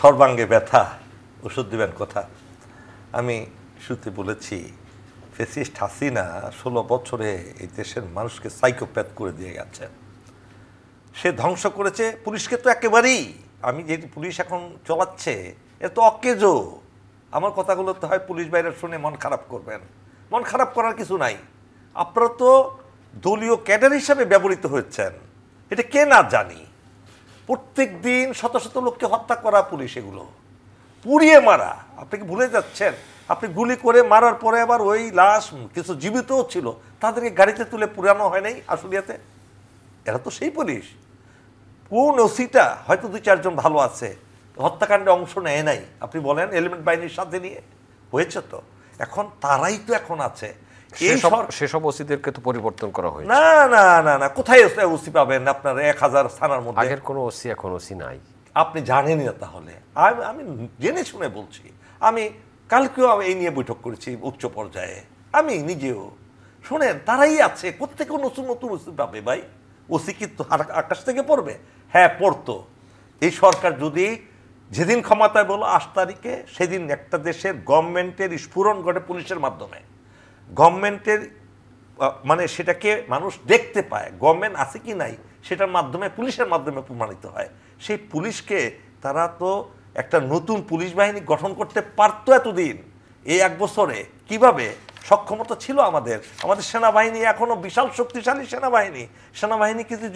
সর্বাঙ্গে ব্যথা ওষুধ দিবেন কথা। আমি শুরুতে বলেছি ফ্যাসিস্ট হাসিনা 16 বছরে এই দেশের মানুষকে সাইকোপ্যাথ করে দিয়ে গেছে। সে ধ্বংস করেছে পুলিশকে তো একেবারেই। আমি যে পুলিশ এখন চালাচ্ছে এ তো অকেজো। আমার কথাগুলো তো হয় পুলিশ বাইরে শুনে মন খারাপ করবেন, মন খারাপ করার কিছু নাই। আপনারা তো দলীয় ক্যাডার হিসাবে ব্যবহৃত হয়েছেন, এটা কে না জানি। প্রত্যেক দিন শত শত লোককে হত্যা করা পুলিশ, এগুলো পুড়িয়ে মারা। আপনি কি ভুলে যাচ্ছেন? আপনি গুলি করে মারার পরে আবার ওই লাশ কিছু জীবিতও ছিল, তাদেরকে গাড়িতে তুলে পুরানো হয় নাই আশুলিয়াতে। এরা তো সেই পুলিশ। কোন ওসিটা হয়তো 2-4 জন ভালো আছে, হত্যাকাণ্ডে অংশ নেয় নাই। আপনি বলেন এলিমেন্ট বাহিনীর সাথে নিয়ে হয়েছে তো, এখন তারাই তো এখন আছে। সেসব ওসিদেরকে তো পরিবর্তন করা হয়েছে। না না না না, কোথায় ওসি পাবেন আপনার 1000 থানার মধ্যে? আগের কোনো ওসি এখন ওসি নাই। আপনি জানেনই না তাহলে। আমি জেনে শুনে বলছি। আমি কালকেও এই নিয়ে বৈঠক করেছি উচ্চ পর্যায়ে, আমি নিজেও। শোনেন, তারাই আছে। কোত্থেকে নতুন নতুন ওসি পাবে ভাই? ওসি কি আকাশ থেকে পড়বে? হ্যাঁ, পড়তো। এই সরকার যদি যেদিন ক্ষমতায় বলো 8 তারিখে, সেদিন একটা দেশের গভর্নমেন্টের স্ফুরণ ঘটে পুলিশের মাধ্যমে। গভর্নমেন্টের মানে সেটাকে মানুষ দেখতে পায়, গভর্নমেন্ট আছে কি নাই সেটার মাধ্যমে, পুলিশের মাধ্যমে প্রমাণিত হয়। সেই পুলিশকে তারা তো একটা নতুন পুলিশ বাহিনী গঠন করতে পারতো এতদিন। এই 1 বছরে কিভাবে সক্ষমতা ছিল আমাদের সেনাবাহিনী এখনো বিশাল শক্তিশালী সেনাবাহিনী কিন্তু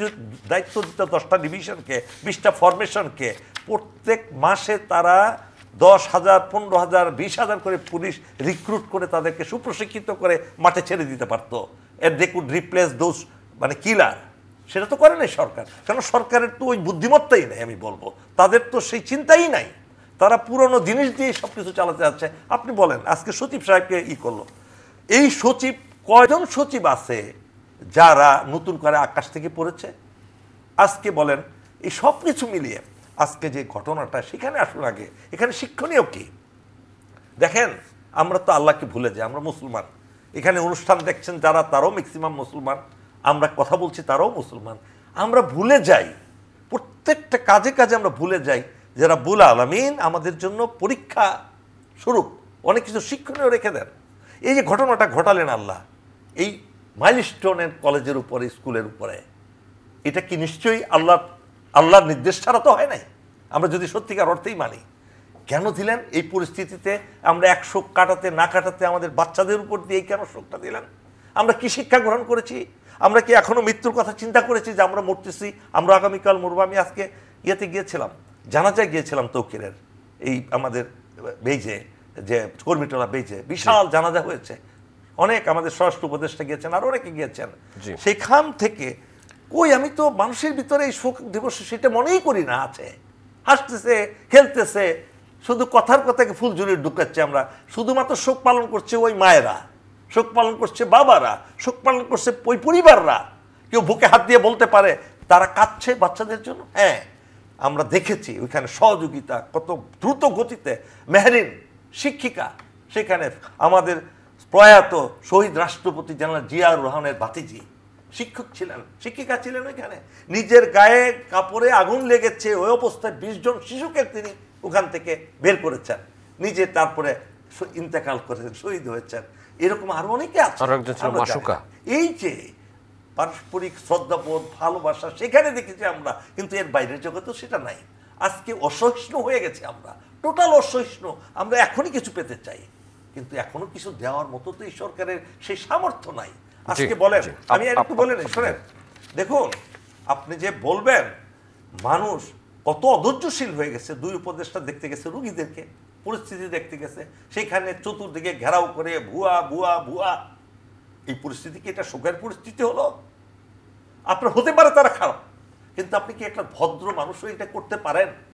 দায়িত্ব দিত 10টা ডিভিশনকে, 20টা ফরমেশনকে। প্রত্যেক মাসে তারা 10,000, 15,000, 20,000 করে পুলিশ রিক্রুট করে তাদেরকে সুপ্রশিক্ষিত করে মাঠে ছেড়ে দিতে পারতো। দে কুড রিপ্লেস দোজ মানে কিলার। সেটা তো করে নাই সরকার, কারণ সরকারের তো ওই বুদ্ধিমত্তাই নেই। আমি বলবো তাদের তো সেই চিন্তাই নাই। তারা পুরনো জিনিস দিয়ে সব কিছু চালাতে যাচ্ছে। আপনি বলেন আজকে সচিব সাহেবকে করলো, এই সচিব কয়জন সচিব আছে যারা নতুন করে আকাশ থেকে পড়েছে? আজকে বলেন এই সব কিছু মিলিয়ে আজকে যে ঘটনাটা, সেখানে আসুন আগে এখানে শিক্ষণীয় কি দেখেন। আমরা তো আল্লাহকে ভুলে যাই, আমরা মুসলমান। এখানে অনুষ্ঠান দেখছেন যারা, তারাও ম্যাক্সিমাম মুসলমান। আমরা কথা বলছি, তারাও মুসলমান। আমরা ভুলে যাই, প্রত্যেকটা কাজে কাজে আমরা ভুলে যাই যে রাব্বুল আলামিন আমাদের জন্য পরীক্ষা স্বরূপ অনেক কিছু শিক্ষণীয় রেখে দেন। এই যে ঘটনাটা ঘটালেন আল্লাহ, এই মাইলস্টোনের কলেজের উপরে, স্কুলের উপরে, এটা কি নিশ্চয়ই আল্লাহর নির্দেশ ছাড়া তো হয় নাই। আমরা যদি সত্যিকার অর্থেই মানি, কেন দিলেন এই পরিস্থিতিতে? আমরা 1 শোক কাটাতে না কাটাতে আমাদের বাচ্চাদের উপর দিয়ে কেন শোকটা দিলেন? আমরা কি শিক্ষা গ্রহণ করেছি? আমরা কি এখনো মৃত্যুর কথা চিন্তা করেছি যে আমরা মরতেছি, আমরা আগামীকাল মরবো? আমি আজকে ইয়েতে গিয়েছিলাম, জানাজায় গিয়েছিলাম তৌকিরের, এই আমাদের বেইজে যে কর্মীটোলা বেইজে বিশাল জানাজা হয়েছে। অনেক আমাদের স্বরাষ্ট্র উপদেষ্টা গিয়েছেন, আর অনেকে গিয়েছেন। সেখান থেকে কই আমি তো মানুষের ভিতরে এই শোক দিবস সেটা মনেই করি না আছে। হাসতেছে, খেলতেছে, শুধু কথার কথাকে ফুলঝুরি ঢুকাচ্ছে। আমরা শুধুমাত্র শোক পালন করছে ওই মায়েরা, শোক পালন করছে বাবারা, শোক পালন করছে ওই পরিবাররা। কেউ বুকে হাত দিয়ে বলতে পারে তারা কাঁদছে বাচ্চাদের জন্য? হ্যাঁ, আমরা দেখেছি ওইখানে সহযোগিতা কত দ্রুত গতিতে। মেহরিন শিক্ষিকা, সেখানে আমাদের প্রয়াত শহীদ রাষ্ট্রপতি জেনারেল জিয়াউর রহমানের ভাতিজি শিক্ষক ছিলেন, শিক্ষিকা ছিলেন। ওইখানে নিজের গায়ে কাপড়ে আগুন লেগেছে, ওই অবস্থায় 20 জন শিশুকে তিনি ওখান থেকে বের করেছেন, নিজে তারপরে ইন্তেকাল করেছেন, শহীদ হয়েছেন। এরকম আরো অনেকে আছে। এই যে পারস্পরিক শ্রদ্ধাবোধ, ভালোবাসা সেখানে দেখেছি আমরা, কিন্তু এর বাইরের জগতে সেটা নাই। আজকে অসহিষ্ণু হয়ে গেছে আমরা, টোটাল অসহিষ্ণু। আমরা এখনই কিছু পেতে চাই, কিন্তু এখনো কিছু দেওয়ার মতো তো এই সরকারের সেই সামর্থ্য নাই। আজকে বলেন, আমি আর একটু বলে নেই, শোনেন, দেখুন আপনি যে বলবেন মানুষ কত অধৈর্যশীল হয়ে গেছে। 2 উপদেষ্টা দেখতে গেছে রুগীদেরকে, পরিস্থিতি দেখতে গেছে, সেখানে চতুর্দিকে ঘেরাও করে ভুয়া ভুয়া ভুয়া। এই পরিস্থিতি কি এটা শোকের পরিস্থিতি হলো? আপনার হতে পারে তারা খারাপ, কিন্তু আপনি কি একটা ভদ্র মানুষ এটা করতে পারেন?